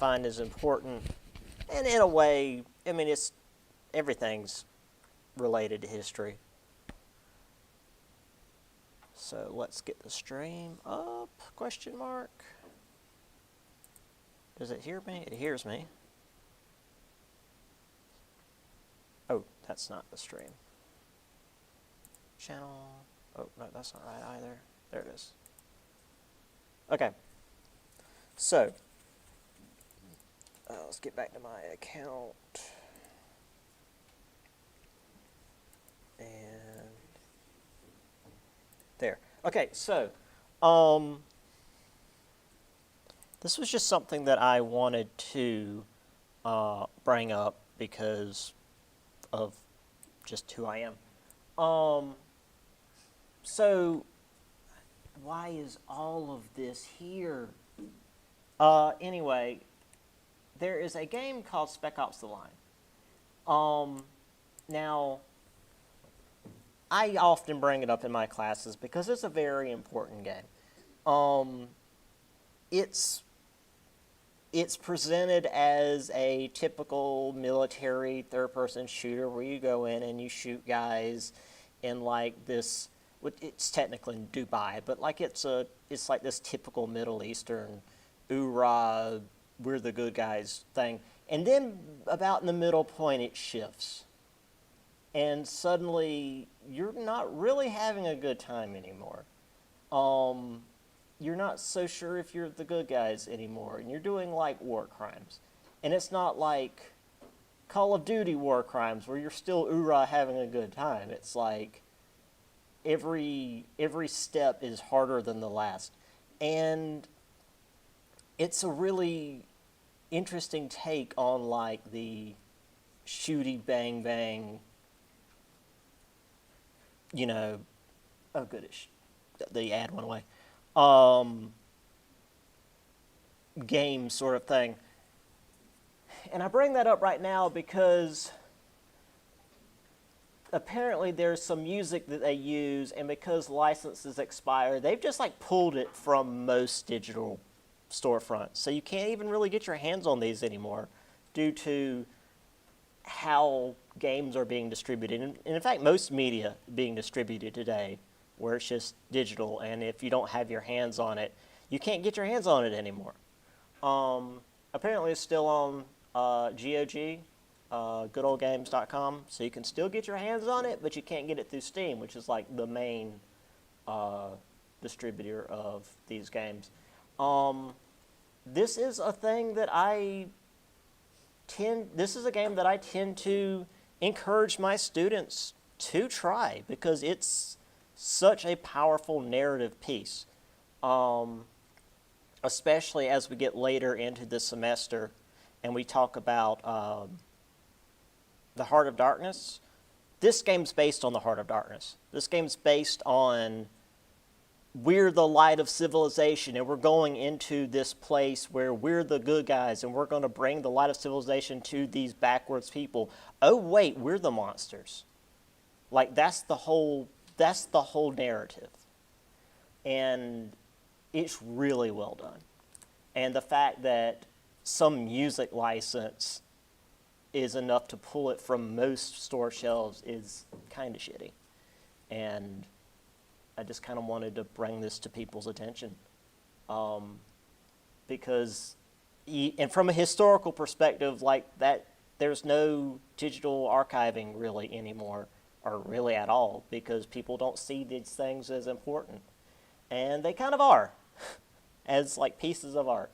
find is important. And in a way, I mean, everything's related to history. So let's get the stream up, question mark. Does it hear me? It hears me. Oh, that's not the stream. Channel, oh, no, that's not right either. There it is. Okay, so, let's get back to my account. And there. Okay, so, this was just something that I wanted to bring up because of just who I am. So, why is all of this here? Anyway, there is a game called Spec Ops: The Line. Now, I often bring it up in my classes because it's a very important game. It's presented as a typical military third-person shooter where you go in and you shoot guys in like this. It's technically in Dubai, but like it's like this typical Middle Eastern, oorah, we're the good guys thing. And then about in the middle point, it shifts. And suddenly, you're not really having a good time anymore. You're not so sure if you're the good guys anymore, and you're doing like war crimes. And it's not like Call of Duty war crimes where you're still oorah having a good time. It's like every step is harder than the last. And it's a really interesting take on like the shooty bang bang, you know, oh goodish, the ad went away, game sort of thing. And I bring that up right now because apparently there's some music that they use, and because licenses expire, they've just like pulled it from most digital storefronts. So you can't even really get your hands on these anymore due to how games are being distributed. And in fact, most media being distributed today, where it's just digital, and if you don't have your hands on it, you can't get your hands on it anymore. Apparently it's still on GOG, goodoldgames.com, so you can still get your hands on it, but you can't get it through Steam, which is like the main distributor of these games. This is a thing that this is a game that I tend to encourage my students to try because it's such a powerful narrative piece, especially as we get later into the semester and we talk about the Heart of Darkness. This game's based on the Heart of Darkness. This game's based on we're the light of civilization, and we're going into this place where we're the good guys, and we're going to bring the light of civilization to these backwards people. Oh wait, we're the monsters. Like that's the whole narrative, and it's really well done. And the fact that some music license is enough to pull it from most store shelves is kind of shitty, and I just kind of wanted to bring this to people's attention, because, and from a historical perspective, like that, there's no digital archiving really anymore, or really at all, because people don't see these things as important, and they kind of are, as like pieces of art.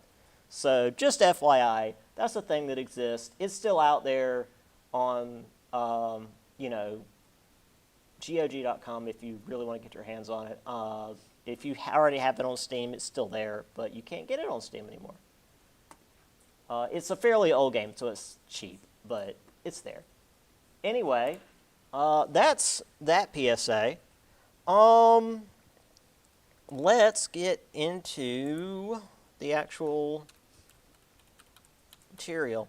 So just FYI, that's a thing that exists. It's still out there on, you know, GOG.com if you really want to get your hands on it. If you already have it on Steam, it's still there, but you can't get it on Steam anymore. It's a fairly old game, so it's cheap, but it's there. Anyway, that's that PSA. Let's get into the actual material.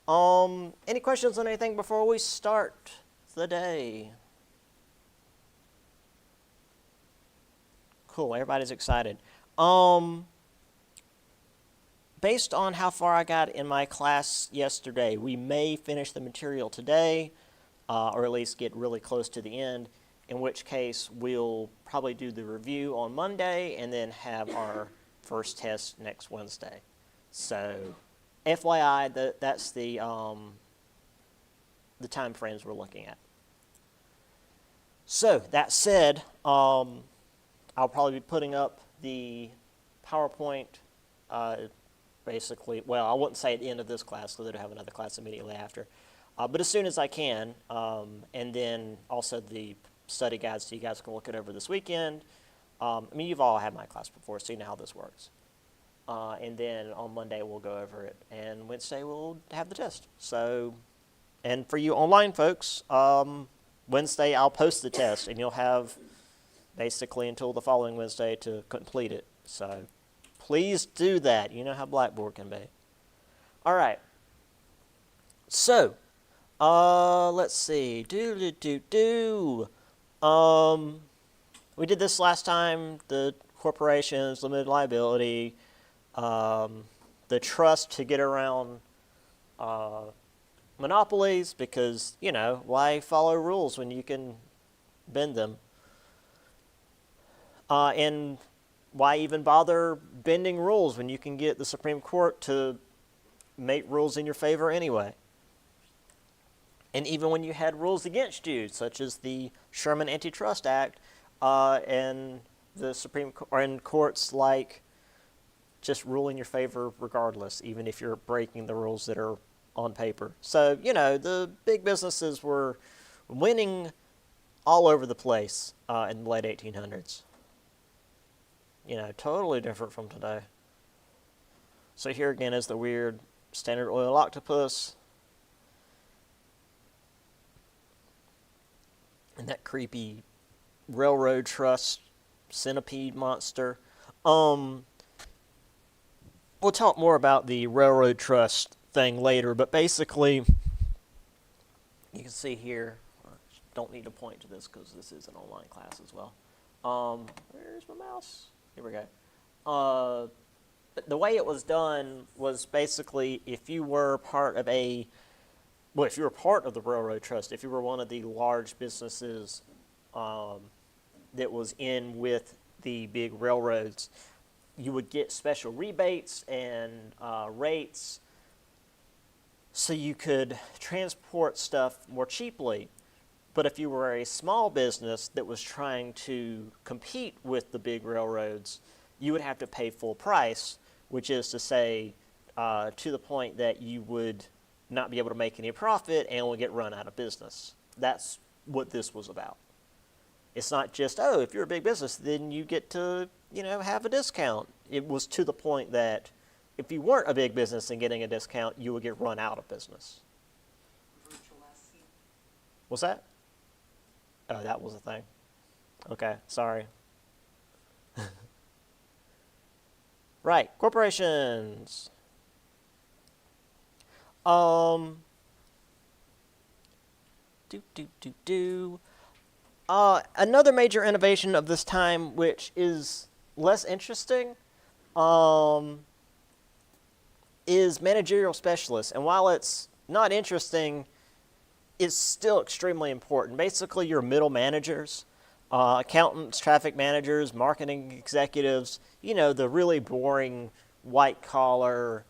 Any questions on anything before we start the day? Cool, everybody's excited. based on how far I got in my class yesterday, we may finish the material today, or at least get really close to the end, in which case we'll probably do the review on Monday and then have our first test next Wednesday. So, FYI, that's the time frames we're looking at. So, that said, I'll probably be putting up the PowerPoint basically, well, I wouldn't say at the end of this class because I have another class immediately after, but as soon as I can, and then also the study guides so you guys can look it over this weekend. I mean, you've all had my class before, so you know how this works. And then on Monday we'll go over it, and Wednesday we'll have the test. So, and for you online folks, Wednesday I'll post the test, and you'll have basically until the following Wednesday to complete it. So please do that. You know how Blackboard can be. All right. So, let's see. We did this last time. The corporations, limited liability, the trust to get around monopolies because, you know, why follow rules when you can bend them? And why even bother bending rules when you can get the Supreme Court to make rules in your favor anyway? And even when you had rules against you, such as the Sherman Antitrust Act, and the Supreme Court, and courts like just rule in your favor regardless, even if you're breaking the rules that are on paper. So, you know, the big businesses were winning all over the place in the late 1800s. You know, totally different from today. So here again is the weird Standard Oil octopus. And that creepy railroad trust centipede monster. We'll talk more about the railroad trust thing later, but basically, you can see here, I don't need to point to this because this is an online class as well. Where's my mouse? Here we go. The way it was done was basically if you were part of if you were part of the railroad trust, if you were one of the large businesses that was in with the big railroads, you would get special rebates and rates so you could transport stuff more cheaply. But if you were a small business that was trying to compete with the big railroads, you would have to pay full price, which is to say to the point that you would not be able to make any profit and will get run out of business. That's what this was about. It's not just, oh, if you're a big business, then you get to, you know, have a discount. It was to the point that if you weren't a big business and getting a discount, you would get run out of business. Virtual last scene. What's that? Oh, that was a thing. Okay, sorry. Right, corporations. Another major innovation of this time, which is less interesting, is managerial specialists. And while it's not interesting, it's still extremely important. Basically, your middle managers, accountants, traffic managers, marketing executives, you know, the really boring white-collar,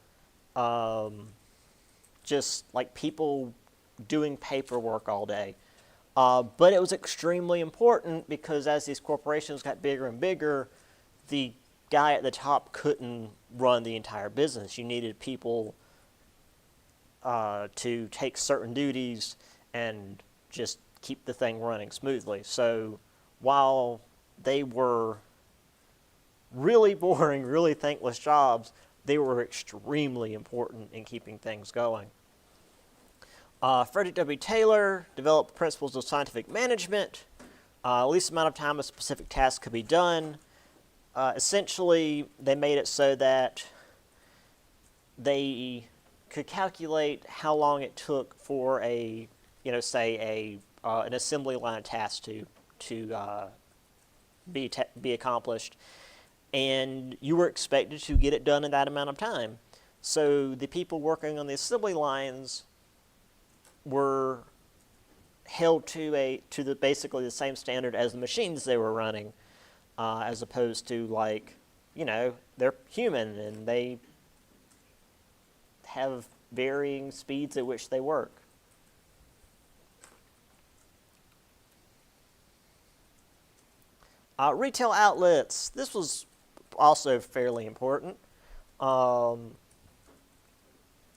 just like people doing paperwork all day. But it was extremely important because as these corporations got bigger and bigger, the guy at the top couldn't run the entire business. You needed people to take certain duties and just keep the thing running smoothly. So while they were really boring, really thankless jobs, they were extremely important in keeping things going. Frederick W. Taylor developed principles of scientific management. Least amount of time a specific task could be done. Essentially, they made it so that they could calculate how long it took for a, you know, say an assembly line task to be accomplished, and you were expected to get it done in that amount of time. So the people working on the assembly lines were held to basically the same standard as the machines they were running, as opposed to, like, they're human and they have varying speeds at which they work. Retail outlets. This was also fairly important.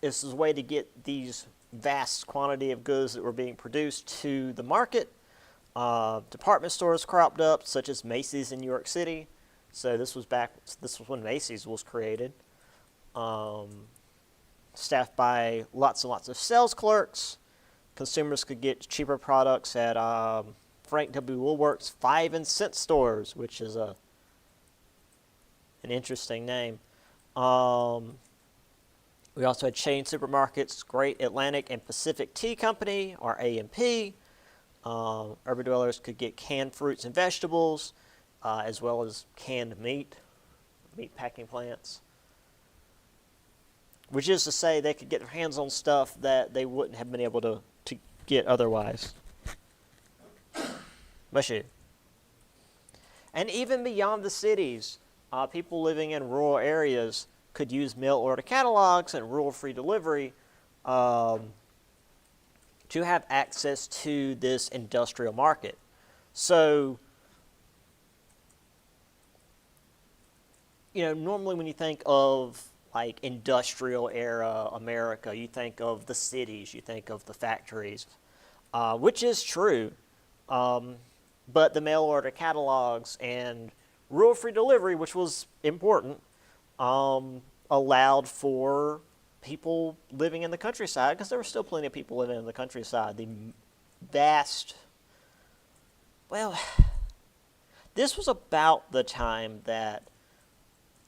This is a way to get these vast quantity of goods that were being produced to the market. Department stores cropped up, such as Macy's in New York City. So this was when Macy's was created. Staffed by lots and lots of sales clerks. Consumers could get cheaper products at Frank W. Woolworth's 5 and cent stores, which is an interesting name. We also had chain supermarkets, Great Atlantic and Pacific Tea Company, or A&P. Urban dwellers could get canned fruits and vegetables, as well as canned meat packing plants. Which is to say, they could get their hands on stuff that they wouldn't have been able to get otherwise. Mushy. And even beyond the cities, people living in rural areas could use mail order catalogs and rural free delivery to have access to this industrial market. So, normally when you think of like industrial era America, you think of the cities, you think of the factories, which is true. But the mail order catalogs and rural free delivery, which was important, allowed for people living in the countryside, because there were still plenty of people living in the countryside. This was about the time that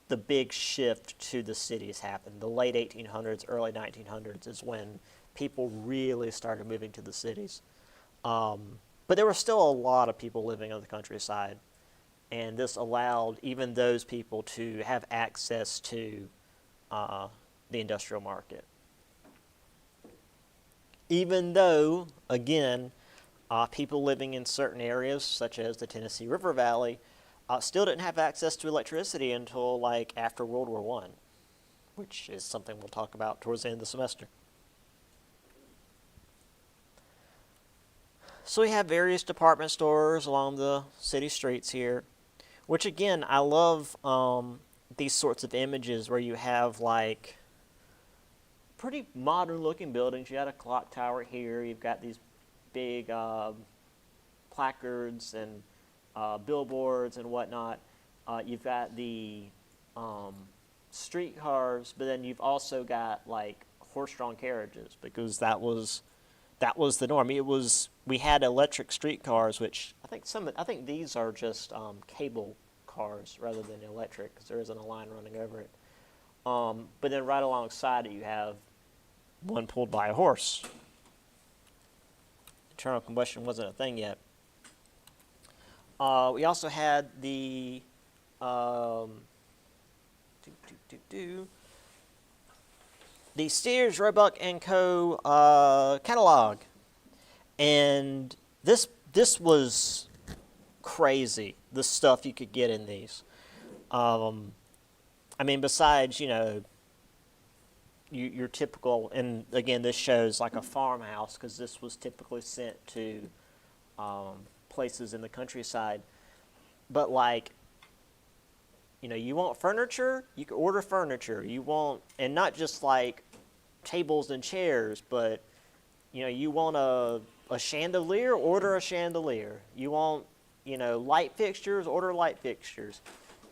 the big shift to the cities happened. The late 1800s, early 1900s is when people really started moving to the cities. But there were still a lot of people living on the countryside, and this allowed even those people to have access to the industrial market. Even though, again, people living in certain areas, such as the Tennessee River Valley, still didn't have access to electricity until like after World War I, which is something we'll talk about towards the end of the semester. So we have various department stores along the city streets here, which again, I love these sorts of images where you have like pretty modern looking buildings. You got a clock tower here, you've got these big placards and billboards and whatnot. You've got the streetcars, but then you've also got like horse-drawn carriages, because that was the norm. We had electric streetcars, which I think these are just cable cars rather than electric, because there isn't a line running over it. But then right alongside it, you have one pulled by a horse. Internal combustion wasn't a thing yet. We also had the Sears, Roebuck and Co. Catalog, and this was crazy. The stuff you could get in these. I mean, besides your typical, and again, this shows like a farmhouse, because this was typically sent to places in the countryside. But like, you want furniture, you can order furniture. You want, and not just like tables and chairs, but you want a chandelier, order a chandelier. You want light fixtures, order light fixtures.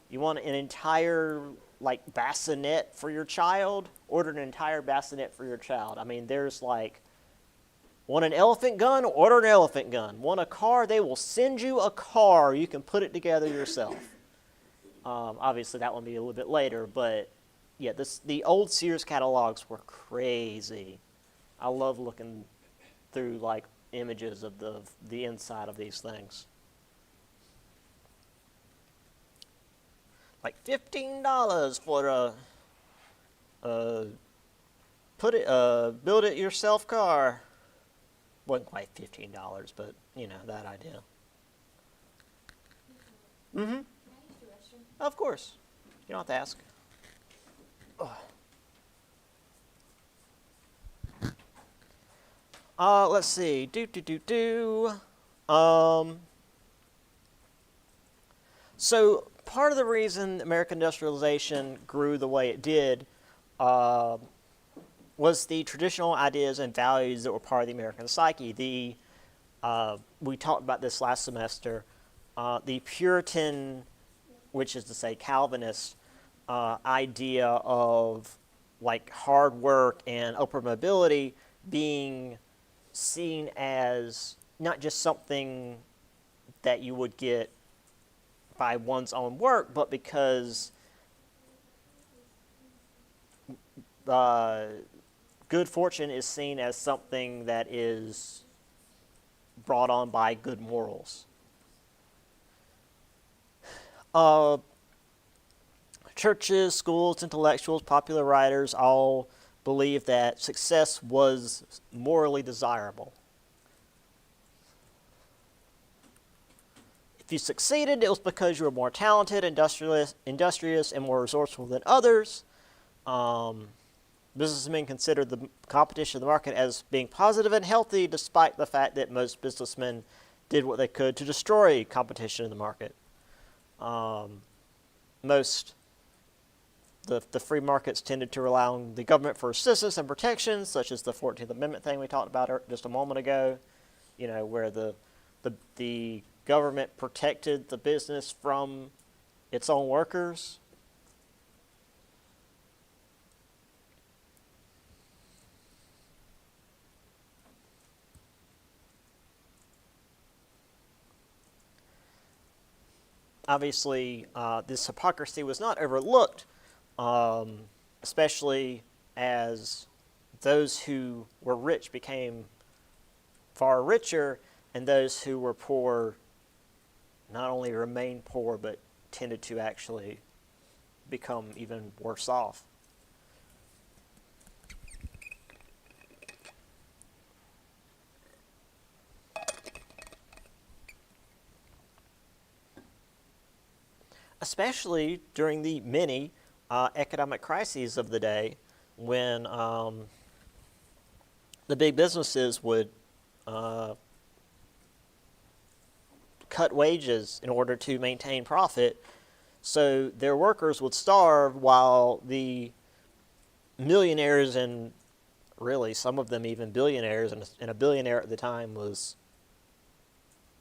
You want an entire like bassinet for your child, order an entire bassinet for your child. I mean, there's like, want an elephant gun, order an elephant gun. Want a car, they will send you a car. You can put it together yourself. Obviously, that will be a little bit later, but yeah, the old Sears catalogs were crazy. I love looking through like images of the inside of these things. Like $15 for uh, build it yourself car. Wasn't quite $15, but you know that idea. Mm-hmm. Of course. You don't have to ask. Let's see. So part of the reason American industrialization grew the way it did was the traditional ideas and values that were part of the American psyche. We talked about this last semester. The Puritan, which is to say Calvinist, idea of like hard work and upward mobility being seen as not just something that you would get by one's own work, but because good fortune is seen as something that is brought on by good morals. Churches, schools, intellectuals, popular writers all believe that success was morally desirable. If you succeeded, it was because you were more talented, industrious, and more resourceful than others. Businessmen considered the competition in the market as being positive and healthy, despite the fact that most businessmen did what they could to destroy competition in the market. The free markets tended to rely on the government for assistance and protection, such as the 14th Amendment thing we talked about just a moment ago, you know, where the government protected the business from its own workers. Obviously, this hypocrisy was not overlooked, especially as those who were rich became far richer, and those who were poor not only remained poor, but tended to actually become even worse off. Especially during the many economic crises of the day, when the big businesses would cut wages in order to maintain profit, so their workers would starve while the millionaires, and really some of them even billionaires, and a billionaire at the time was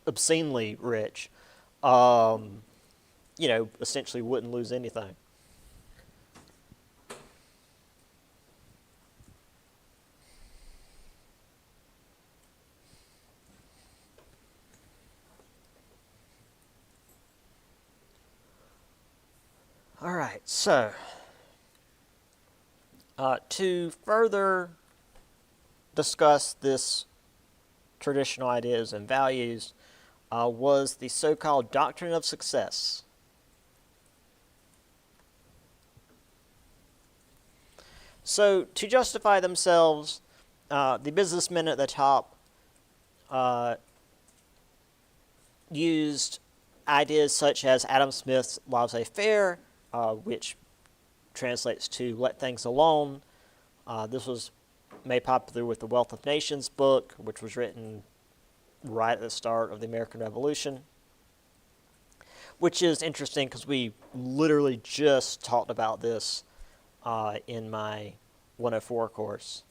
obscenely rich, essentially wouldn't lose anything. All right, so to further discuss this traditional ideas and values was the so-called doctrine of success. So to justify themselves, the businessmen at the top used ideas such as Adam Smith's laissez-faire, which translates to let things alone. This was made popular with the Wealth of Nations book, which was written right at the start of the American Revolution, which is interesting because we literally just talked about this in my 104 course.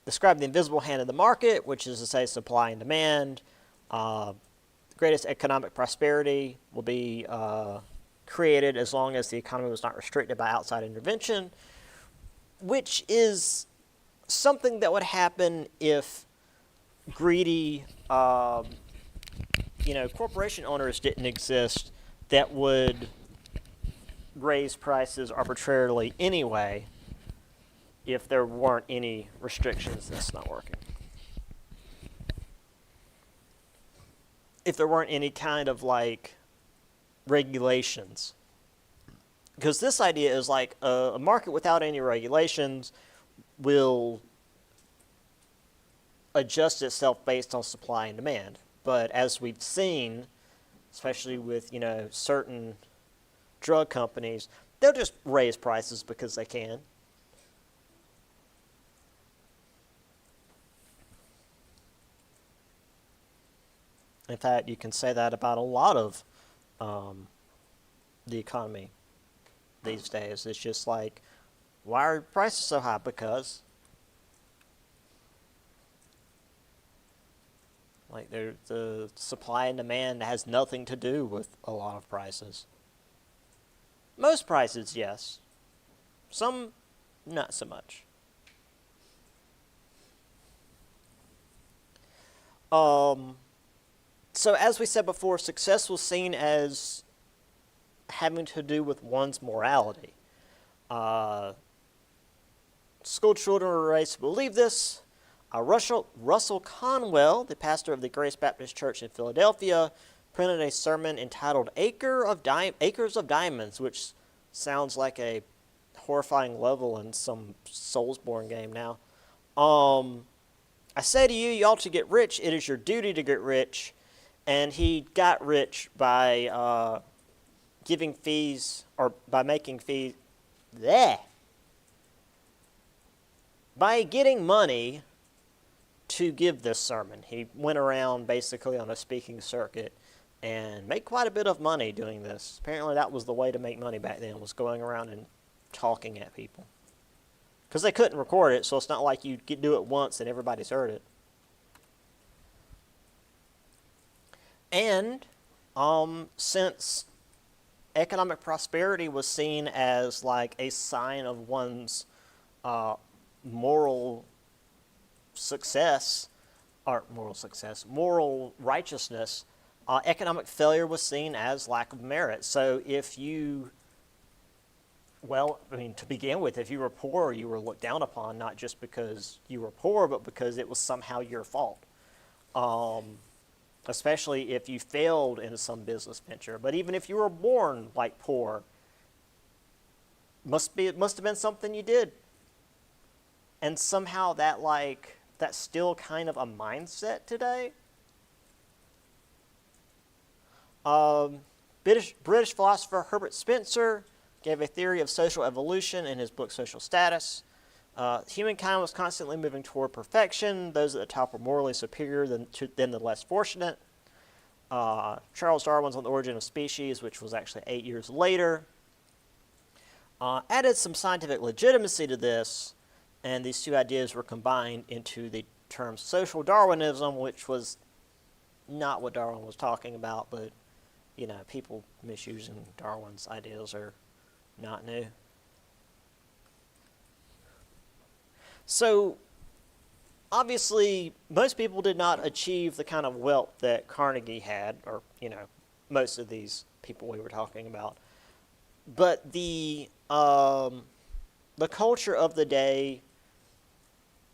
Describe the invisible hand of the market, which is to say supply and demand. The greatest economic prosperity will be created as long as the economy was not restricted by outside intervention, which is something that would happen if greedy, corporation owners didn't exist that would raise prices arbitrarily anyway if there weren't any restrictions. That's not working. If there weren't any kind of regulations. because this idea is like a market without any regulations will adjust itself based on supply and demand. But as we've seen, especially with, certain drug companies, they'll just raise prices because they can. In fact, you can say that about a lot of the economy these days. It's just like, why are prices so high? Because like the supply and demand has nothing to do with a lot of prices. Most prices, yes. Some, not so much. So as we said before, success was seen as having to do with one's morality. School children were raised to believe this. Russell Conwell, the pastor of the Grace Baptist Church in Philadelphia, printed a sermon entitled Acres of Diamonds, which sounds like a horrifying level in some Soulsborne game now. I say to you, you ought to get rich. It is your duty to get rich. And he got rich by giving fees, or by making fees, by getting money to give this sermon. He went around basically on a speaking circuit and made quite a bit of money doing this. Apparently that was the way to make money back then, was going around and talking at people. Because they couldn't record it, so it's not like you could do it once and everybody's heard it. And since economic prosperity was seen as like a sign of one's moral righteousness, economic failure was seen as lack of merit. So if you, to begin with, if you were poor, you were looked down upon, not just because you were poor, but because it was somehow your fault. Especially if you failed in some business venture. But even if you were born like poor, it must have been something you did. And somehow that's still kind of a mindset today. British philosopher Herbert Spencer gave a theory of social evolution in his book Social Status. Humankind was constantly moving toward perfection. Those at the top were morally superior than the less fortunate. Charles Darwin's On the Origin of Species, which was actually 8 years later, added some scientific legitimacy to this, and these two ideas were combined into the term social Darwinism, which was not what Darwin was talking about, but, people misusing Darwin's ideas are not new. So, obviously, most people did not achieve the kind of wealth that Carnegie had, or, most of these people we were talking about. But the culture of the day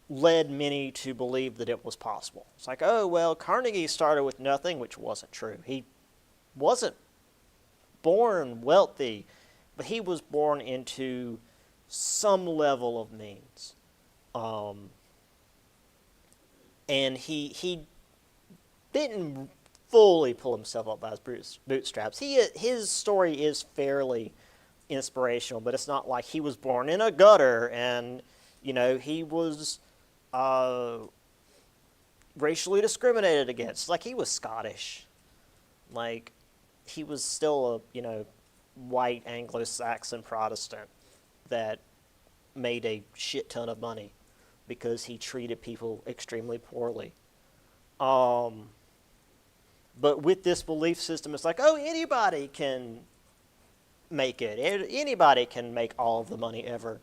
led many to believe that it was possible. It's like, oh, well, Carnegie started with nothing, which wasn't true. He wasn't born wealthy, but he was born into some level of means. And he didn't fully pull himself up by his bootstraps. His story is fairly inspirational, but it's not like he was born in a gutter and, he was racially discriminated against. Like, he was Scottish. Like, he was still a, white Anglo-Saxon Protestant that made a shit ton of money because he treated people extremely poorly. But with this belief system, it's like, oh, anybody can make it. Anybody can make all of the money ever.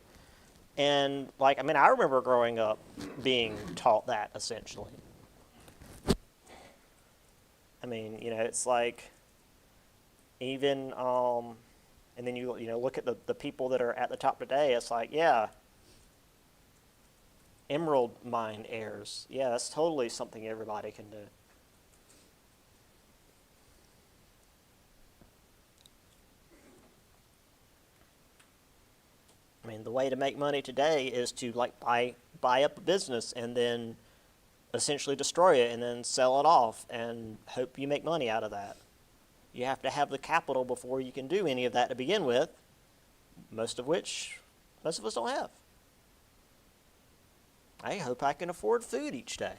And, I remember growing up being taught that, essentially. It's like, even, and then you look at the people that are at the top today, it's like, yeah, emerald mine heirs. Yeah, that's totally something everybody can do. I mean, the way to make money today is to like buy up a business and then essentially destroy it and then sell it off and hope you make money out of that. You have to have the capital before you can do any of that to begin with, most of us don't have. I hope I can afford food each day.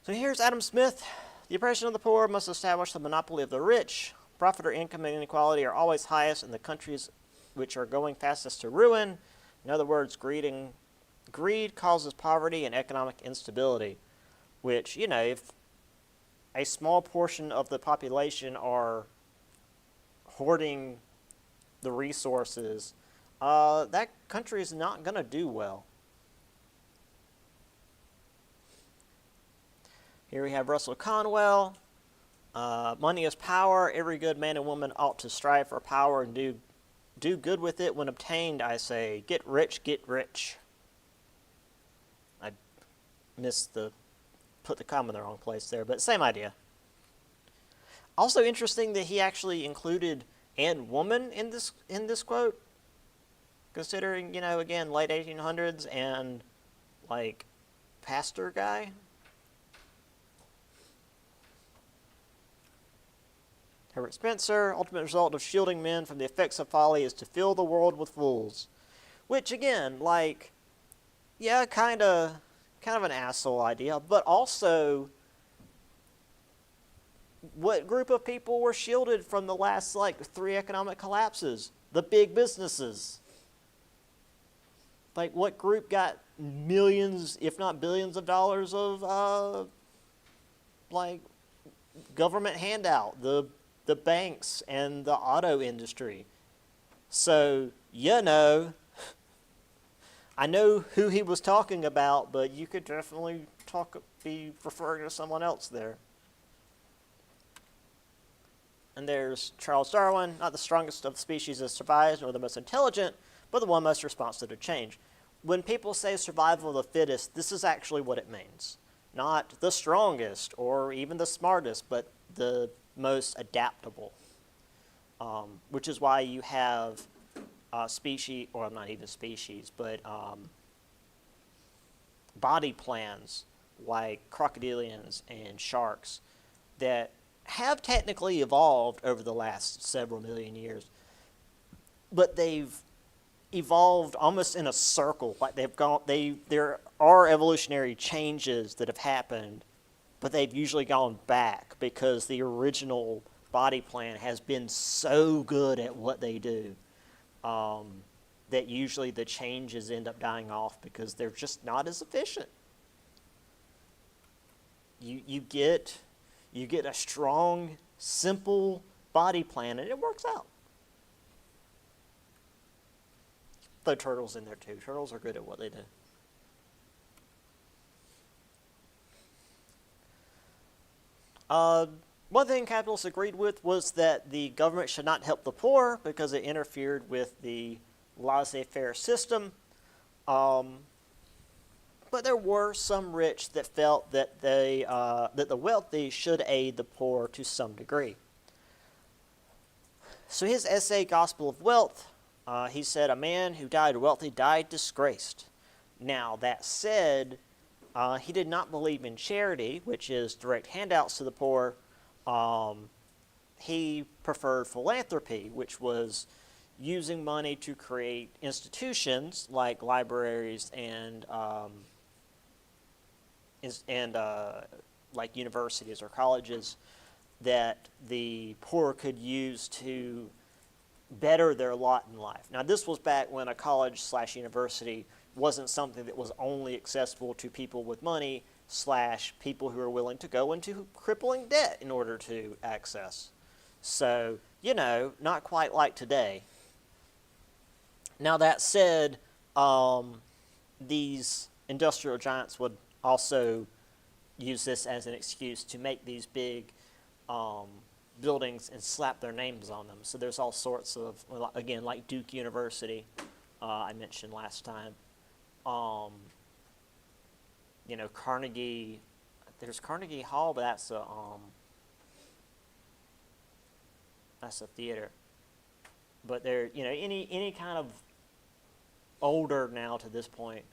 So here's Adam Smith. The oppression of the poor must establish the monopoly of the rich. Profit or income inequality are always highest in the countries which are going fastest to ruin. In other words, greed causes poverty and economic instability, which, if a small portion of the population are hoarding the resources, that country is not going to do well. Here we have Russell Conwell. Money is power. Every good man and woman ought to strive for power and do good with it. When obtained, I say, get rich, get rich. I put the comma in the wrong place there, but same idea. Also interesting that he actually included and woman in this quote, considering, again, late 1800s and like pastor guy. Herbert Spencer, ultimate result of shielding men from the effects of folly is to fill the world with fools. Which again, kind of an asshole idea, but also what group of people were shielded from the last 3 economic collapses? The big businesses. What group got millions, if not billions of dollars of government handout? The banks and the auto industry. So, I know who he was talking about, but you could definitely be referring to someone else there. And there's Charles Darwin, not the strongest of the species that survives, nor the most intelligent, but the one most responsive to change. When people say survival of the fittest, this is actually what it means. Not the strongest or even the smartest, but the most adaptable, which is why you have species, or not even species, but body plans like crocodilians and sharks that have technically evolved over the last several million years, but they've evolved almost in a circle. There are evolutionary changes that have happened, but they've usually gone back because the original body plan has been so good at what they do that usually the changes end up dying off because they're just not as efficient. You get a strong, simple body plan, and it works out. Throw turtles in there too. Turtles are good at what they do. One thing capitalists agreed with was that the government should not help the poor because it interfered with the laissez-faire system. But there were some rich that felt that that the wealthy should aid the poor to some degree. So his essay, Gospel of Wealth, he said, a man who died wealthy died disgraced. Now, that said, he did not believe in charity, which is direct handouts to the poor. He preferred philanthropy, which was using money to create institutions like libraries and like universities or colleges that the poor could use to better their lot in life. Now, this was back when a college/university wasn't something that was only accessible to people with money / people who are willing to go into crippling debt in order to access. So, not quite like today. Now, that said, these industrial giants would also use this as an excuse to make these big buildings and slap their names on them. So there's all sorts of, again, like Duke University, I mentioned last time. Carnegie, there's Carnegie Hall, but that's That's a theater. But they're, any kind of older now to this point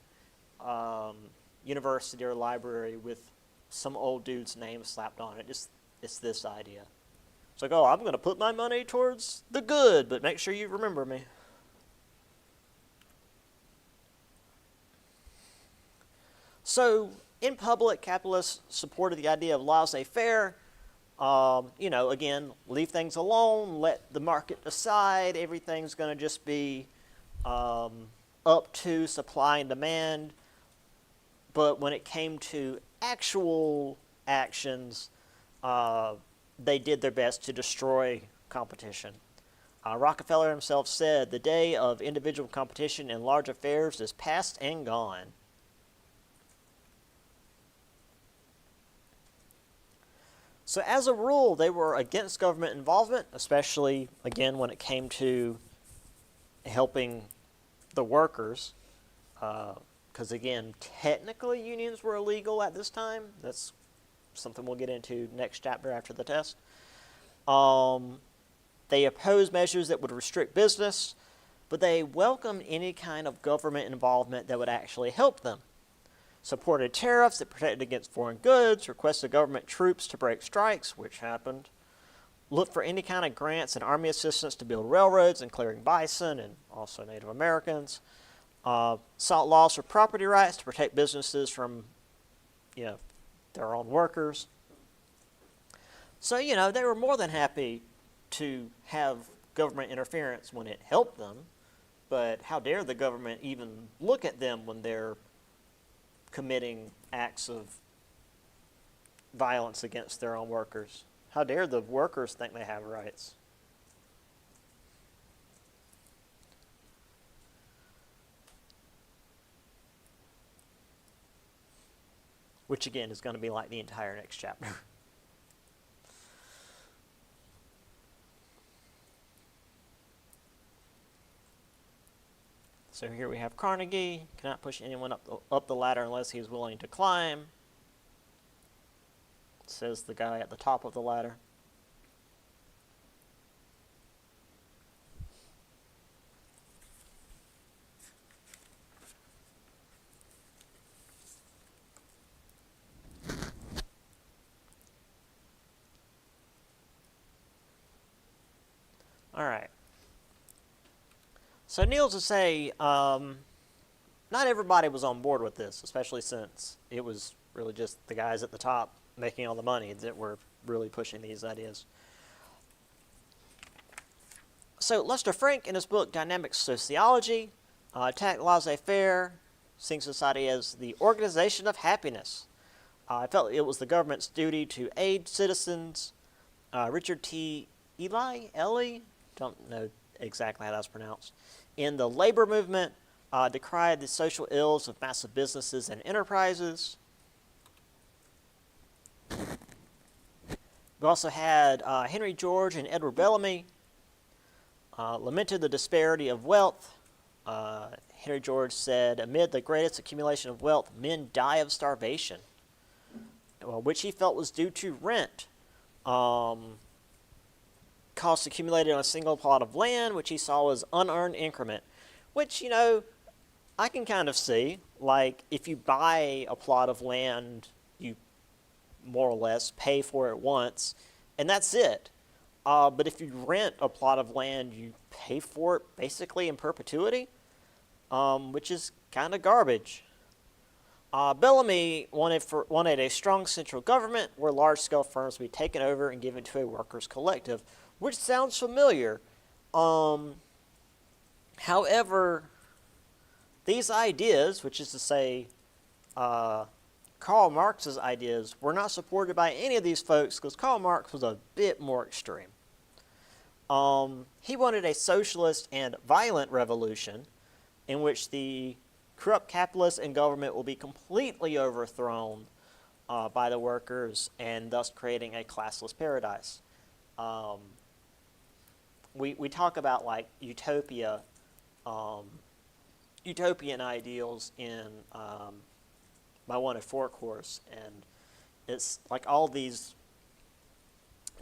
university or library with some old dude's name slapped on it. It's this idea. It's like, oh, I'm going to put my money towards the good, but make sure you remember me. So, in public, capitalists supported the idea of laissez-faire. Again, leave things alone, let the market decide. Everything's going to just be up to supply and demand. But when it came to actual actions, they did their best to destroy competition. Rockefeller himself said, "The day of individual competition in large affairs is past and gone." So as a rule, they were against government involvement, especially, again, when it came to helping the workers. Because, again, technically unions were illegal at this time. That's something we'll get into next chapter after the test. They opposed measures that would restrict business, but they welcomed any kind of government involvement that would actually help them. Supported tariffs that protected against foreign goods, requested government troops to break strikes, which happened. Looked for any kind of grants and army assistance to build railroads and clearing bison and also Native Americans. Sought laws for property rights to protect businesses from, their own workers. So, they were more than happy to have government interference when it helped them, but how dare the government even look at them when they're committing acts of violence against their own workers? How dare the workers think they have rights? Which, again, is going to be like the entire next chapter. So here we have Carnegie. Cannot push anyone up the ladder unless he is willing to climb, says the guy at the top of the ladder. All right. So needless to say, not everybody was on board with this, especially since it was really just the guys at the top making all the money that were really pushing these ideas. So Lester Frank, in his book Dynamic Sociology, attacked laissez-faire, seeing society as the organization of happiness. I felt it was the government's duty to aid citizens. Richard T. Ely, don't know exactly how that's pronounced, in the labor movement, decried the social ills of massive businesses and enterprises. We also had Henry George and Edward Bellamy, lamented the disparity of wealth. Henry George said, amid the greatest accumulation of wealth, men die of starvation, which he felt was due to rent. Costs accumulated on a single plot of land, which he saw as unearned increment, which, I can kind of see. Like, if you buy a plot of land, you more or less pay for it once, and that's it. But if you rent a plot of land, you pay for it basically in perpetuity, which is kind of garbage. Bellamy wanted a strong central government where large-scale firms would be taken over and given to a workers' collective, which sounds familiar. However, these ideas, which is to say Karl Marx's ideas, were not supported by any of these folks because Karl Marx was a bit more extreme. He wanted a socialist and violent revolution in which the corrupt capitalists and government will be completely overthrown by the workers and thus creating a classless paradise. We talk about like utopia, utopian ideals in my 104 course, and it's like all these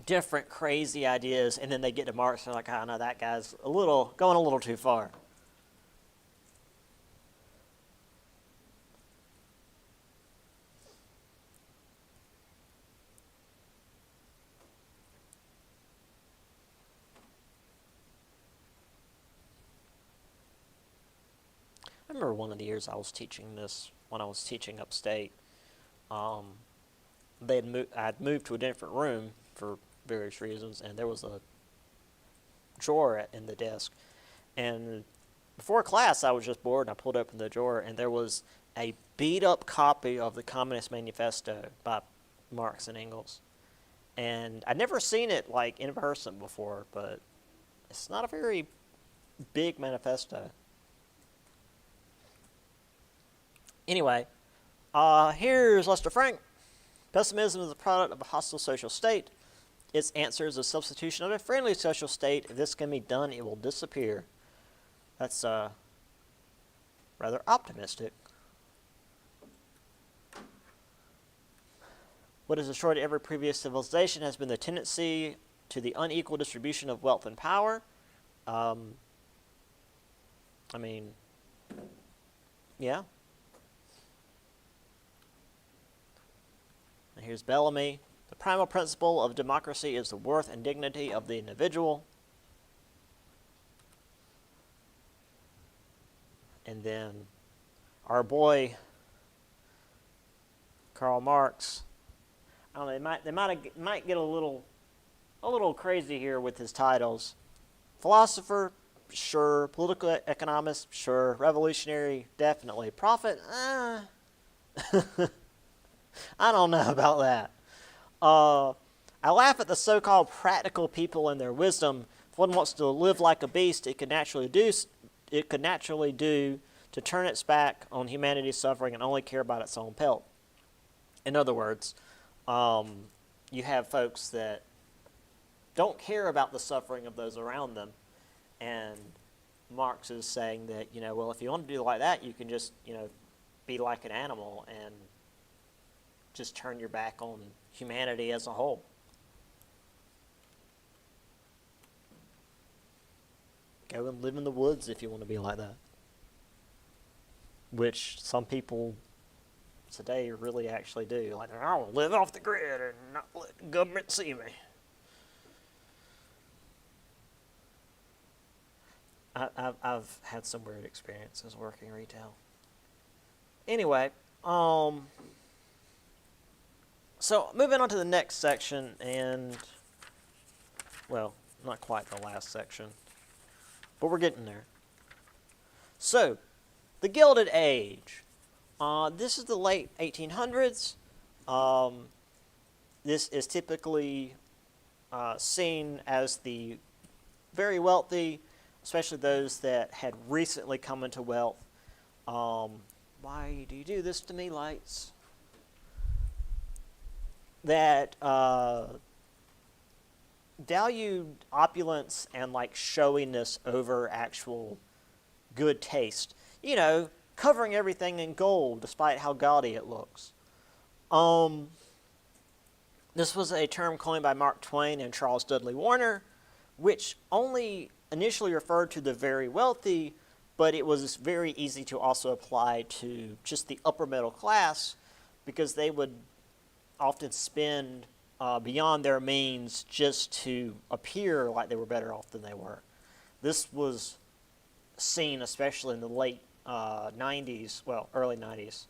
different crazy ideas, and then they get to Marx and they're like, oh no, that guy's going a little too far. I remember one of the years I was teaching this, when I was teaching upstate, um, I'd moved to a different room for various reasons, and there was a drawer in the desk. And before class, I was just bored, and I pulled open the drawer, and there was a beat-up copy of the Communist Manifesto by Marx and Engels. And I'd never seen it, like, in person before, but it's not a very big manifesto. Anyway, here's Lester Frank. Pessimism is a product of a hostile social state. Its answer is a substitution of a friendly social state. If this can be done, it will disappear. That's rather optimistic. What has destroyed every previous civilization has been the tendency to the unequal distribution of wealth and power. I mean, yeah. And here's Bellamy. The primal principle of democracy is the worth and dignity of the individual. And then our boy Karl Marx. I don't know. They might get a little crazy here with his titles. Philosopher, sure. Political economist, sure. Revolutionary, definitely. Prophet, I don't know about that. I laugh at the so-called practical people and their wisdom. If one wants to live like a beast, it could naturally do to turn its back on humanity's suffering and only care about its own pelt. In other words, you have folks that don't care about the suffering of those around them, and Marx is saying that, well, if you want to do like that, you can just, be like an animal and just turn your back on humanity as a whole. Go and live in the woods if you want to be like that. Which some people today really actually do. Like, I want to live off the grid and not let the government see me. I've had some weird experiences working retail. Anyway, so moving on to the next section, and, well, not quite the last section, but we're getting there. So, the Gilded Age. This is the late 1800s. This is typically seen as the very wealthy, especially those that had recently come into wealth. Why do you do this to me, lights? That valued opulence and like showiness over actual good taste. Covering everything in gold despite how gaudy it looks. This was a term coined by Mark Twain and Charles Dudley Warner, which only initially referred to the very wealthy, but it was very easy to also apply to just the upper middle class, because they would often spend beyond their means just to appear like they were better off than they were. This was seen especially in the late 90s, well, early 90s,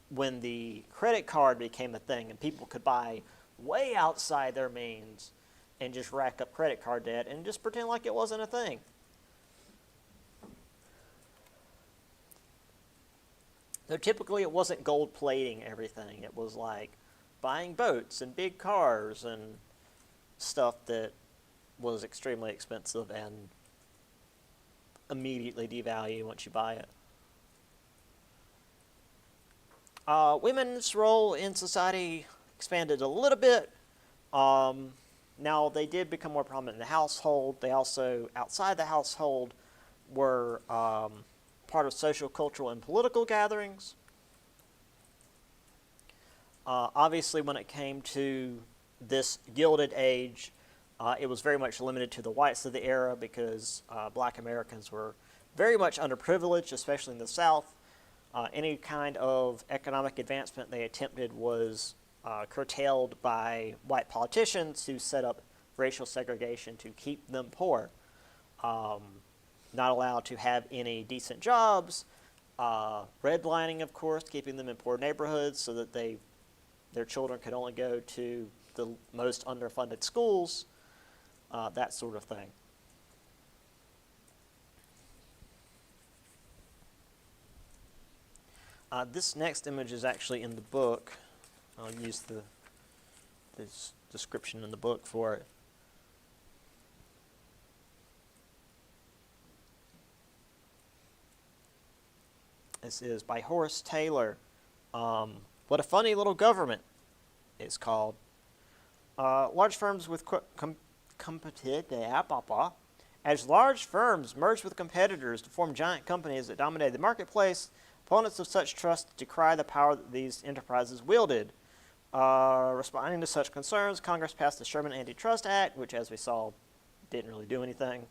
when the credit card became a thing and people could buy way outside their means and just rack up credit card debt and just pretend like it wasn't a thing. Though typically it wasn't gold plating everything. It was like buying boats and big cars and stuff that was extremely expensive and immediately devalue once you buy it. Women's role in society expanded a little bit. Now, they did become more prominent in the household. They also, outside the household, were part of social, cultural, and political gatherings. Obviously, when it came to this Gilded Age, it was very much limited to the whites of the era because black Americans were very much underprivileged, especially in the South. Any kind of economic advancement they attempted was curtailed by white politicians who set up racial segregation to keep them poor. Not allowed to have any decent jobs, redlining, of course, keeping them in poor neighborhoods so that their children could only go to the most underfunded schools, that sort of thing. This next image is actually in the book. I'll use this description in the book for it. This is by Horace Taylor. What a Funny Little Government, it's called. Large firms with as large firms merged with competitors to form giant companies that dominated the marketplace, opponents of such trusts decry the power that these enterprises wielded. Responding to such concerns, Congress passed the Sherman Antitrust Act, which, as we saw, didn't really do anything.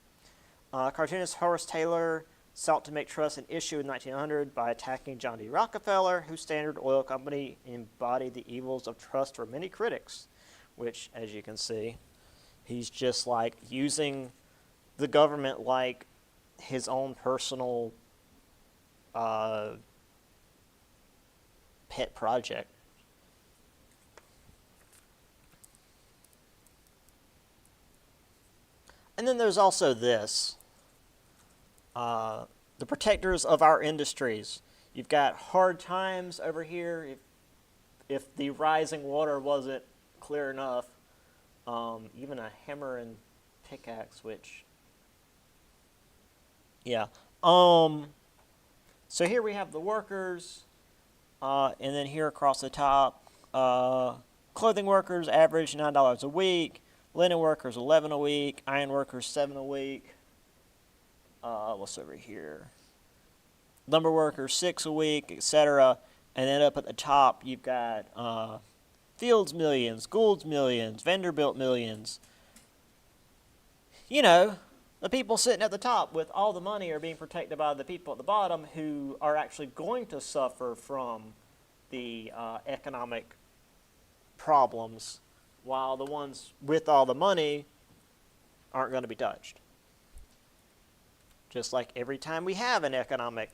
Cartoonist Horace Taylor sought to make trust an issue in 1900 by attacking John D. Rockefeller, whose Standard Oil Company embodied the evils of trust for many critics, which, as you can see, he's just like using the government like his own personal pet project. And then there's also this. The protectors of our industries. You've got Hard Times over here. If the rising water wasn't clear enough, even a hammer and pickaxe, which, yeah. So here we have the workers, and then here across the top, clothing workers average $9 a week, linen workers $11 a week, iron workers $7 a week. What's over here? Lumber workers $6 a week, etc. And then up at the top, you've got Fields millions, Gould's millions, Vanderbilt millions. You know, the people sitting at the top with all the money are being protected by the people at the bottom who are actually going to suffer from the economic problems, while the ones with all the money aren't going to be touched. Just like every time we have an economic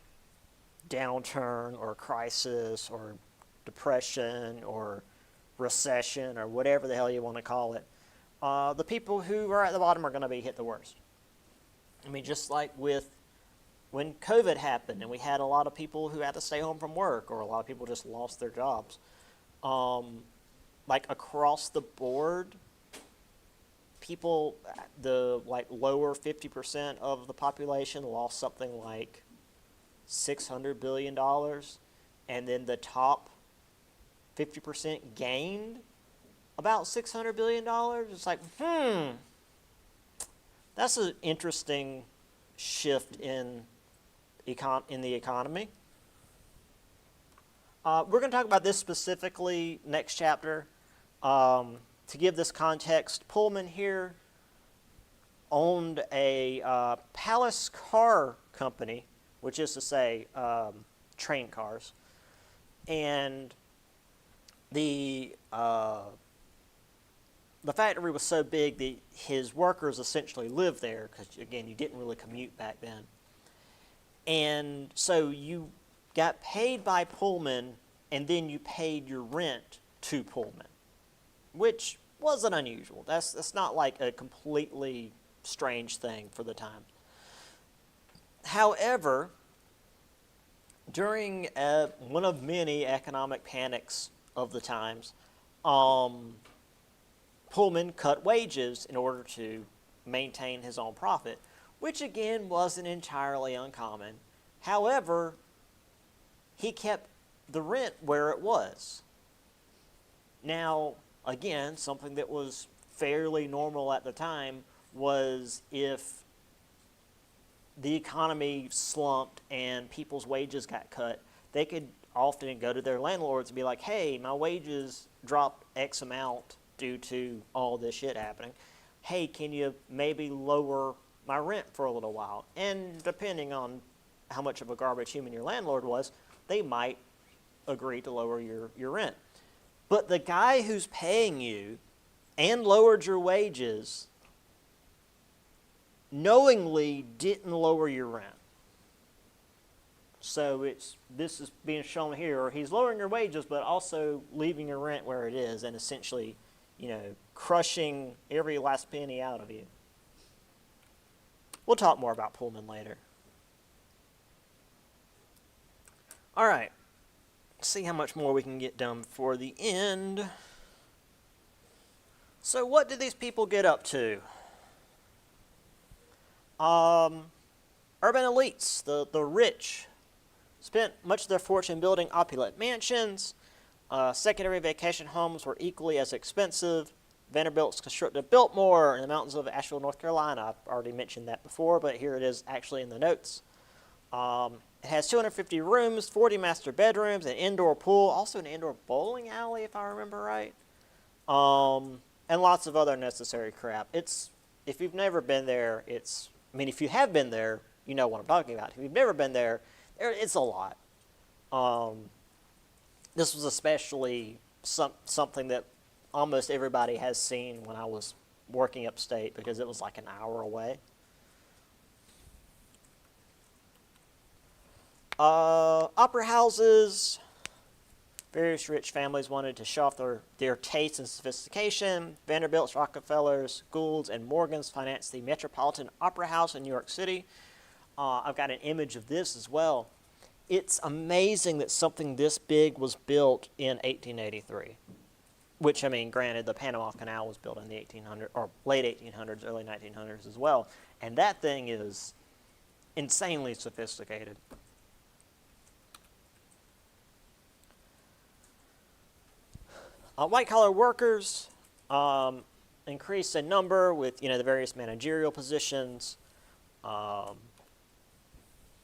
downturn or crisis or depression or recession or whatever the hell you want to call it, the people who are at the bottom are going to be hit the worst. I mean, just like with when COVID happened and we had a lot of people who had to stay home from work, or a lot of people just lost their jobs. Like across the board, people, the like lower 50% of the population lost something like $600 billion, and then the top 50% gained about $600 billion. It's like, that's an interesting shift in the economy. We're going to talk about this specifically next chapter. To give this context, Pullman here owned a Palace Car Company, which is to say train cars, and the factory was so big that his workers essentially lived there, because again, you didn't really commute back then. And so you got paid by Pullman, and then you paid your rent to Pullman, which wasn't unusual. That's not like a completely strange thing for the time. However, during one of many economic panics of the times, Pullman cut wages in order to maintain his own profit, which again wasn't entirely uncommon. However, he kept the rent where it was. Now, again, something that was fairly normal at the time was if the economy slumped and people's wages got cut, they could often go to their landlords and be like, hey, my wages dropped X amount due to all this shit happening. Hey, can you maybe lower my rent for a little while? And depending on how much of a garbage human your landlord was, they might agree to lower your rent. But the guy who's paying you and lowered your wages knowingly didn't lower your rent. So this is being shown here. He's lowering your wages, but also leaving your rent where it is, and essentially, crushing every last penny out of you. We'll talk more about Pullman later. All right. See how much more we can get done before the end. So what did these people get up to? Urban elites, the rich, spent much of their fortune building opulent mansions. Secondary vacation homes were equally as expensive. Vanderbilt's constructed Biltmore in the mountains of Asheville, North Carolina. I've already mentioned that before, but here it is actually in the notes. It has 250 rooms, 40 master bedrooms, an indoor pool, also an indoor bowling alley, if I remember right, and lots of other necessary crap. If you've never been there, if you have been there, you know what I'm talking about. If you've never been there, it's a lot. This was especially something that almost everybody has seen when I was working upstate, because it was like an hour away. Opera houses. Various rich families wanted to show off their taste and sophistication. Vanderbilt's, Rockefellers, Goulds, and Morgans financed the Metropolitan Opera House in New York City. I've got an image of this as well. It's amazing that something this big was built in 1883. Which, granted, the Panama Canal was built in the 1800s, or late 1800s, early 1900s as well. And that thing is insanely sophisticated. White-collar workers increased in number with, the various managerial positions.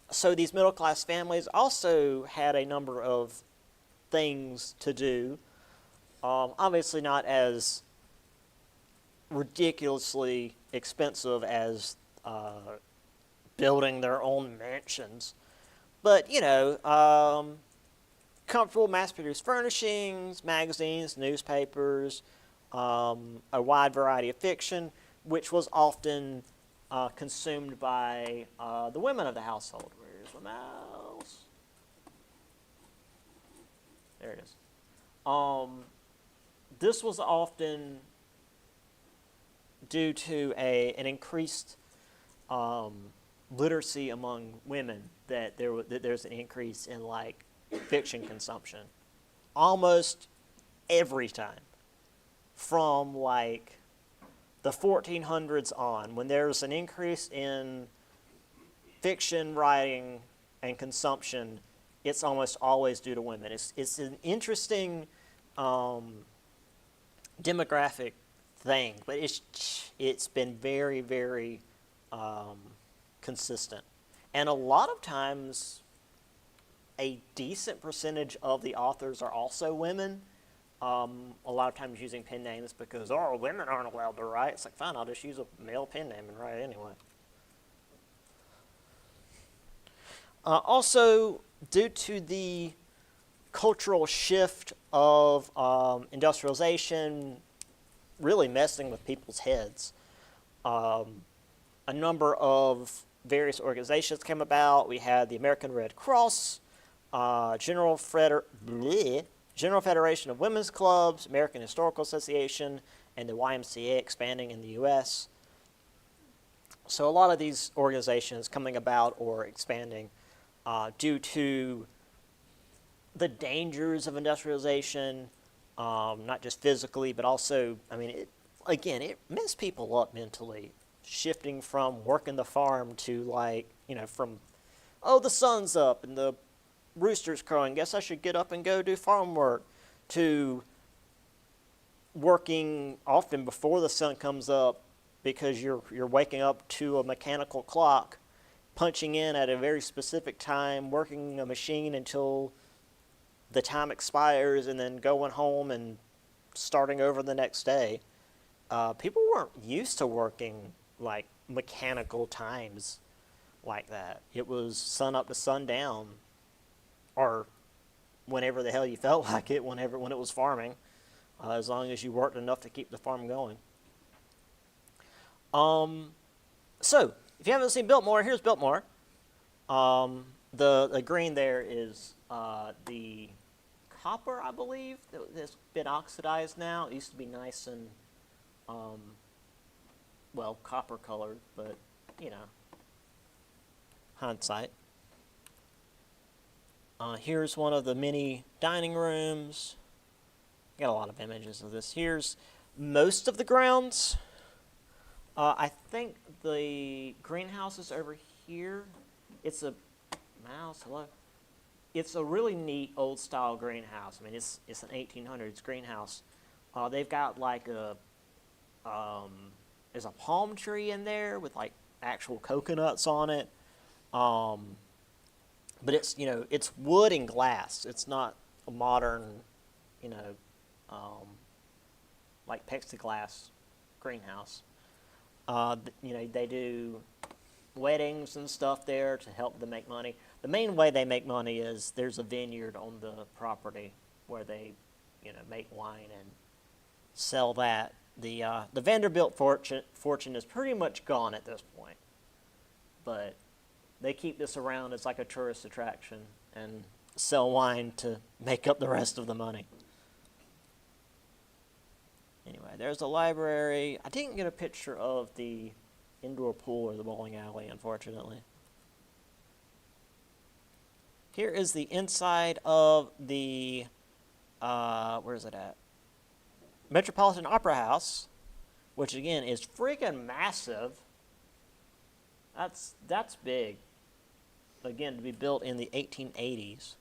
So these middle-class families also had a number of things to do. Obviously not as ridiculously expensive as building their own mansions. But, comfortable mass-produced furnishings, magazines, newspapers, a wide variety of fiction, which was often consumed by the women of the household. Where's the mouse? There it is. This was often due to an increased literacy among women that there's an increase in fiction consumption almost every time from the 1400s on. When there's an increase in fiction writing and consumption, it's almost always due to women. It's an interesting demographic thing, but it's been very, very consistent. And a lot of times a decent percentage of the authors are also women, a lot of times using pen names because, women aren't allowed to write. It's fine, I'll just use a male pen name and write anyway. Also, due to the cultural shift of industrialization really messing with people's heads, a number of various organizations came about. We had the American Red Cross, General Federation of Women's Clubs, American Historical Association, and the YMCA expanding in the U.S. So a lot of these organizations coming about or expanding due to the dangers of industrialization, not just physically, but also, it messed people up mentally, shifting from working the farm to the sun's up and the rooster's crowing, guess I should get up and go do farm work, to working often before the sun comes up because you're waking up to a mechanical clock, punching in at a very specific time, working a machine until the time expires, and then going home and starting over the next day. People weren't used to working like mechanical times like that. It was sun up to sundown, or whenever the hell you felt like it, when it was farming, as long as you worked enough to keep the farm going. So if you haven't seen Biltmore, here's Biltmore. The green there is the copper, I believe, that's been oxidized now. It used to be nice and well, copper colored, but you know, hindsight. Here's one of the many dining rooms. Got a lot of images of this. Here's most of the grounds. I think the greenhouse is over here. It's a mouse. Hello. It's a really neat old style greenhouse. I mean, it's an 1800s greenhouse. They've got like there's a palm tree in there with like actual coconuts on it. But it's, it's wood and glass. It's not a modern, like plexiglass greenhouse. They do weddings and stuff there to help them make money. The main way they make money is there's a vineyard on the property where they, make wine and sell that. The Vanderbilt fortune is pretty much gone at this point, but they keep this around as like a tourist attraction and sell wine to make up the rest of the money. Anyway, there's the library. I didn't get a picture of the indoor pool or the bowling alley, unfortunately. Here is the inside of the, where is it at? Metropolitan Opera House, which again is freaking massive. That's big. Again, to be built in the 1880s.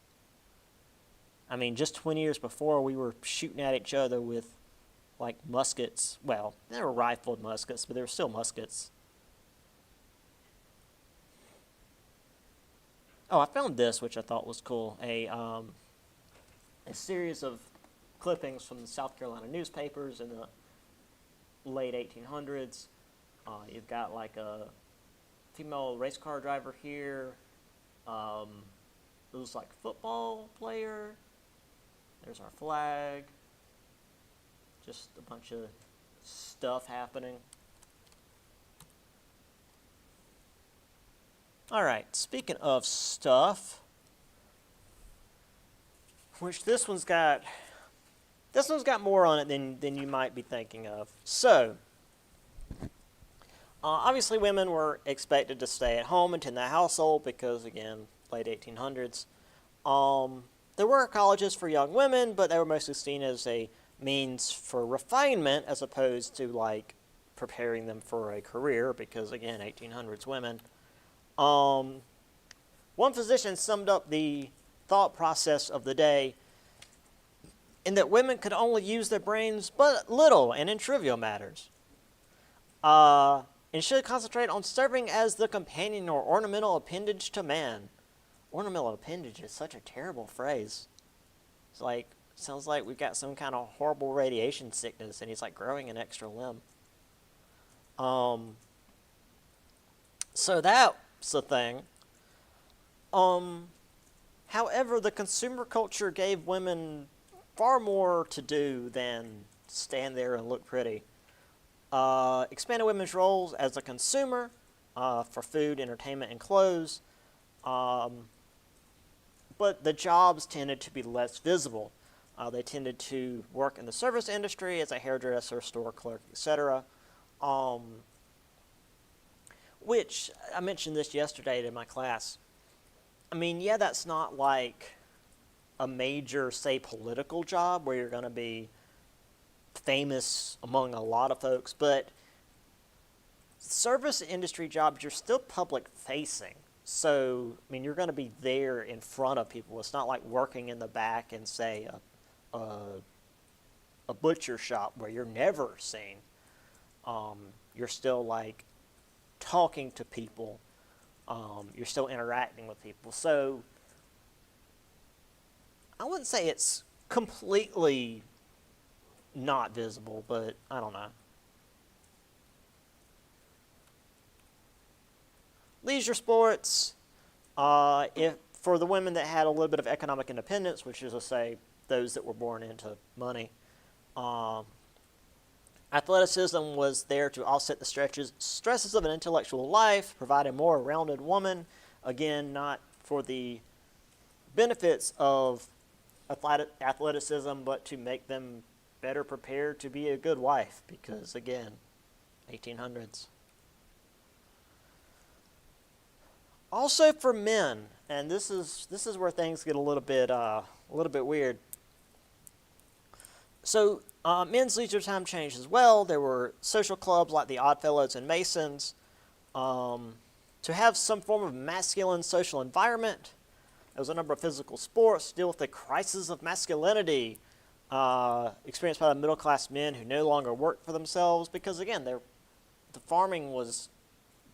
I mean, just 20 years before, we were shooting at each other with, like, muskets. Well, they were rifled muskets, but they were still muskets. Oh, I found this, which I thought was cool. A series of clippings from the South Carolina newspapers in the late 1800s. You've got, like, a female race car driver here. It was like a football player. There's our flag. Just a bunch of stuff happening. All right, speaking of stuff, which this one's got more on it than you might be thinking of. So, obviously women were expected to stay at home and tend the household because, again, late 1800s. There were colleges for young women, but they were mostly seen as a means for refinement as opposed to, like, preparing them for a career because, again, 1800s women. One physician summed up the thought process of the day in that women could only use their brains but little and in trivial matters. And should concentrate on serving as the companion or ornamental appendage to man. Ornamental appendage is such a terrible phrase. It's like, sounds like we've got some kind of horrible radiation sickness and he's like growing an extra limb. So that's the thing. However, the consumer culture gave women far more to do than stand there and look pretty. Expanded women's roles as a consumer for food, entertainment, and clothes. But the jobs tended to be less visible. They tended to work in the service industry as a hairdresser, store clerk, etc. Which, I mentioned this yesterday in my class. I mean, yeah, that's not like a major, say, political job where you're going to be famous among a lot of folks, but service industry jobs, you're still public facing. So, I mean, you're going to be there in front of people. It's not like working in the back in, say, a butcher shop where you're never seen. You're still, like, talking to people. You're still interacting with people. So, I wouldn't say it's completely, not visible, but I don't know. Leisure sports, if for the women that had a little bit of economic independence, which is to say those that were born into money, athleticism was there to offset the stresses of an intellectual life, provide a more rounded woman, again, not for the benefits of athleticism, but to make them better prepared to be a good wife, because again, 1800s. Also for men, and this is where things get a little bit weird. So men's leisure time changed as well. There were social clubs like the Oddfellows and Masons. To have some form of masculine social environment, there was a number of physical sports to deal with the crisis of masculinity experienced by the middle-class men who no longer worked for themselves because, again, the farming was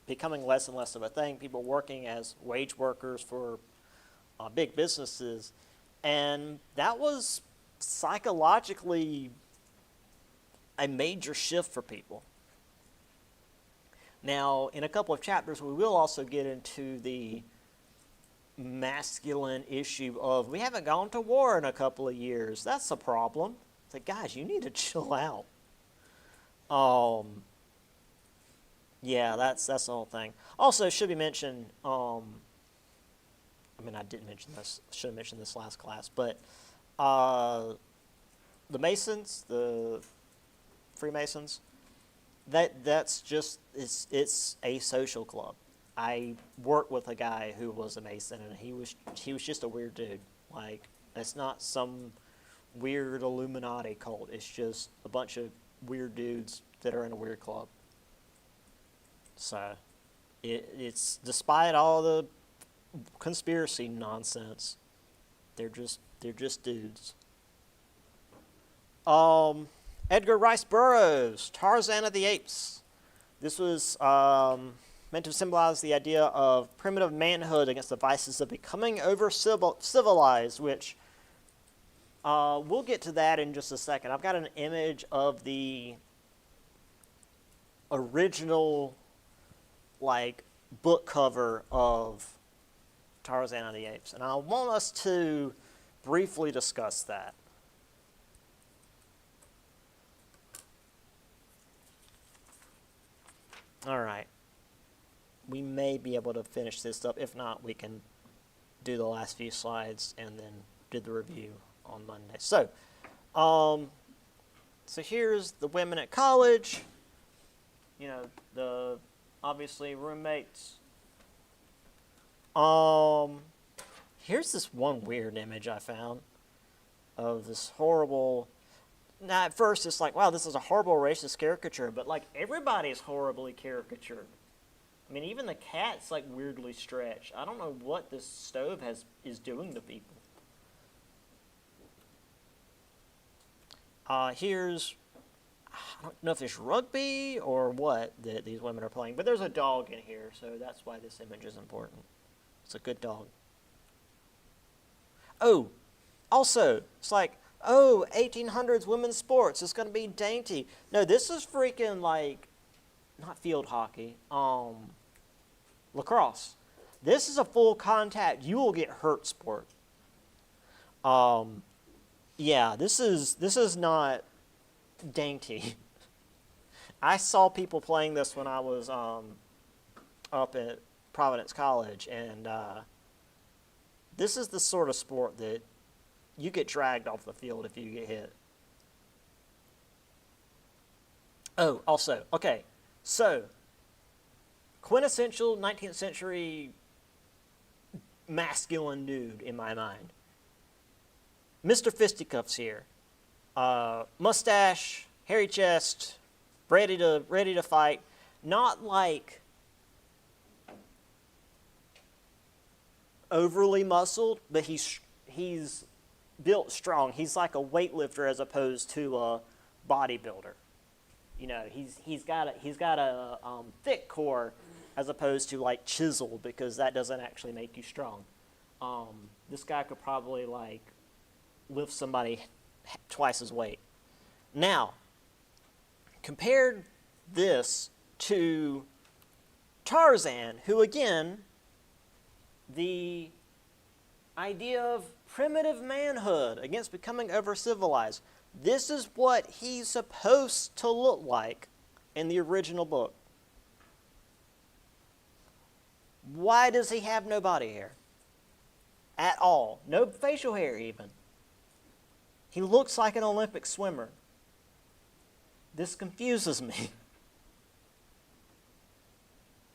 becoming less and less of a thing. People working as wage workers for big businesses. And that was psychologically a major shift for people. Now, in a couple of chapters, we will also get into the masculine issue of we haven't gone to war in a couple of years. That's a problem. It's like, guys, you need to chill out. Yeah, that's the whole thing. Also, should be mentioned, I didn't mention this, should have mentioned this last class, but the Masons, the Freemasons, that's just, it's a social club. I worked with a guy who was a Mason, and he was just a weird dude. Like, it's not some weird Illuminati cult. It's just a bunch of weird dudes that are in a weird club. So, it's despite all the conspiracy nonsense, they're just dudes. Edgar Rice Burroughs, Tarzan of the Apes. This was meant to symbolize the idea of primitive manhood against the vices of becoming over-civilized, which we'll get to that in just a second. I've got an image of the original, book cover of Tarzan of the Apes, and I want us to briefly discuss that. All right. We may be able to finish this up. If not, we can do the last few slides and then do the review on Monday. So here's the women at college. You know, the obviously roommates. Here's this one weird image I found of this horrible. Now, at first, it's like, wow, this is a horrible racist caricature, but everybody's horribly caricatured. I mean, even the cat's weirdly stretched. I don't know what this stove is doing to people. Here's, I don't know if it's rugby or what that these women are playing, but there's a dog in here, so that's why this image is important. It's a good dog. Oh, also, it's 1800s women's sports. It's going to be dainty. No, this is freaking not field hockey, lacrosse. This is a full contact, you will get hurt sport. Yeah, this is not dainty. I saw people playing this when I was up at Providence College, and this is the sort of sport that you get dragged off the field if you get hit. Oh, also, okay, so quintessential 19th century masculine dude in my mind. Mr. Fisticuffs here. Mustache, hairy chest, ready to fight. Not overly muscled, but he's built strong. He's like a weightlifter as opposed to a bodybuilder. You know, he's got a thick core as opposed to chiseled, because that doesn't actually make you strong. This guy could probably lift somebody twice his weight. Now, compare this to Tarzan, who again, the idea of primitive manhood against becoming over-civilized. This is what he's supposed to look like in the original book. Why does he have no body hair? At all. No facial hair even. He looks like an Olympic swimmer. This confuses me.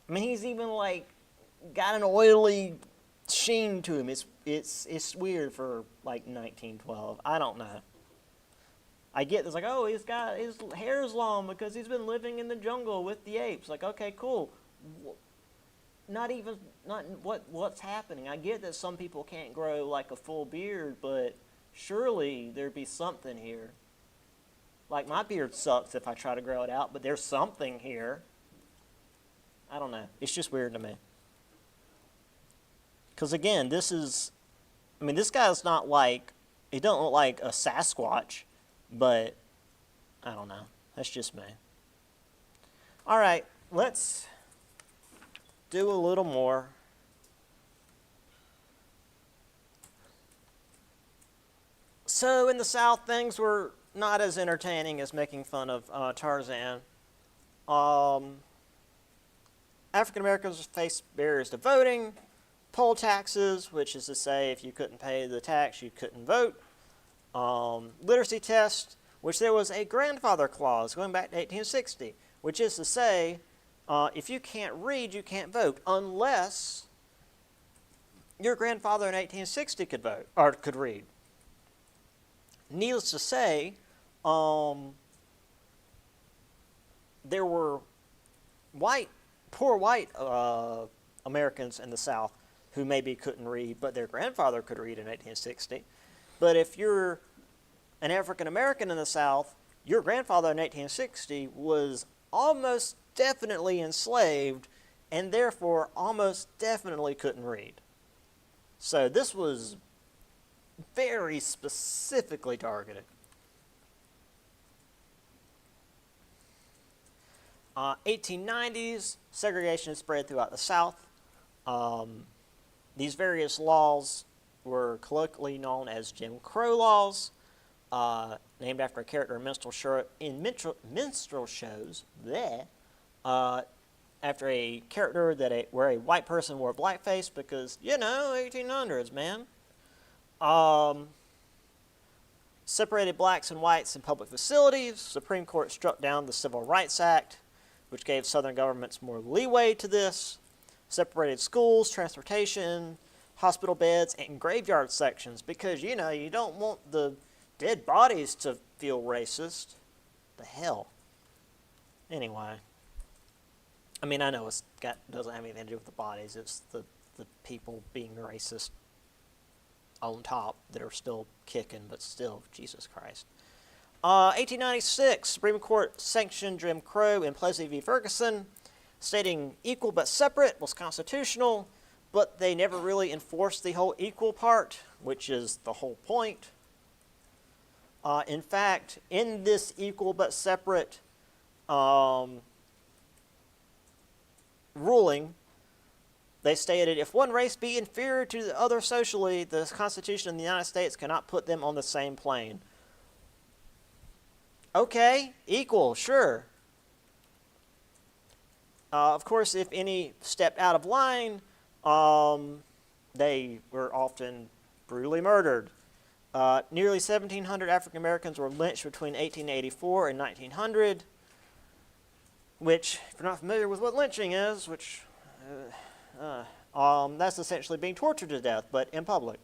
I mean, he's even like got an oily sheen to him. It's weird for like 1912. I don't know. I get this like, oh, he's got his hair is long because he's been living in the jungle with the apes. Like, okay, cool. Not what's happening. I get that some people can't grow like a full beard, but surely there'd be something here. Like my beard sucks if I try to grow it out, but there's something here. I don't know. It's just weird to me. Because again, this guy's not like, he don't look like a Sasquatch, but I don't know. That's just me. All right, let's do a little more. So in the South, things were not as entertaining as making fun of Tarzan. African Americans faced barriers to voting, poll taxes, which is to say if you couldn't pay the tax, you couldn't vote. Literacy test, which there was a grandfather clause going back to 1860, which is to say if you can't read, you can't vote unless your grandfather in 1860 could vote or could read. Needless to say, there were poor white Americans in the South who maybe couldn't read, but their grandfather could read in 1860. But if you're an African American in the South, your grandfather in 1860 was almost definitely enslaved and therefore almost definitely couldn't read. So this was very specifically targeted. 1890s, segregation spread throughout the South. These various laws were colloquially known as Jim Crow laws, named after a character in minstrel shows. After a character where a white person wore blackface because, 1800s, man. Separated blacks and whites in public facilities. Supreme Court struck down the Civil Rights Act, which gave Southern governments more leeway to this. Separated schools, transportation, hospital beds, and graveyard sections because, you don't want the dead bodies to feel racist. The hell. Anyway. I mean, I know doesn't have anything to do with the bodies. It's the people being racist on top that are still kicking, but still, Jesus Christ. 1896, Supreme Court sanctioned Jim Crow in Plessy v. Ferguson, stating equal but separate was constitutional, but they never really enforced the whole equal part, which is the whole point. In fact, in this equal but separate ruling, they stated, if one race be inferior to the other socially, the Constitution of the United States cannot put them on the same plane. Okay, equal, sure. Of course, if any stepped out of line, they were often brutally murdered. Nearly 1,700 African Americans were lynched between 1884 and 1900, which, if you're not familiar with what lynching is, that's essentially being tortured to death, but in public.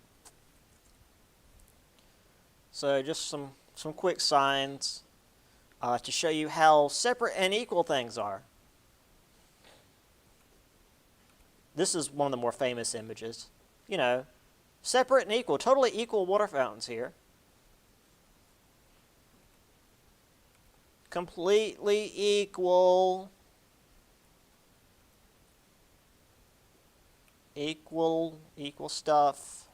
So just some quick signs to show you how separate and equal things are. This is one of the more famous images. Separate and equal, totally equal water fountains here. Completely equal. Equal stuff.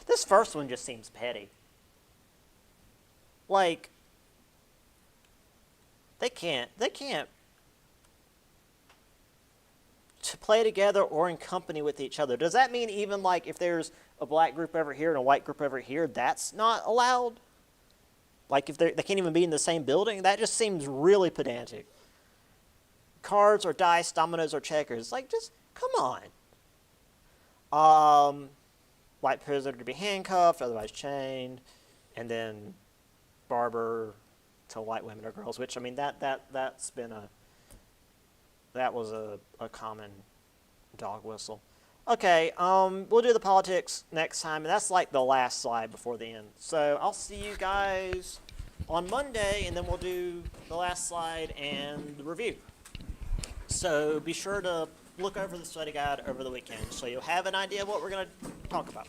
This first one just seems petty. Like, They can't to play together or in company with each other. Does that mean even like if there's a black group over here and a white group over here, that's not allowed? Like if they can't even be in the same building? That just seems really pedantic. Cards or dice, dominoes or checkers. Like, just come on. White prisoner to be handcuffed, otherwise chained, and then barber to white women or girls. Which I mean, that's been that was a common dog whistle. Okay, we'll do the politics next time, and that's like the last slide before the end. So I'll see you guys on Monday, and then we'll do the last slide and the review. So be sure to look over the study guide over the weekend so you'll have an idea of what we're going to talk about.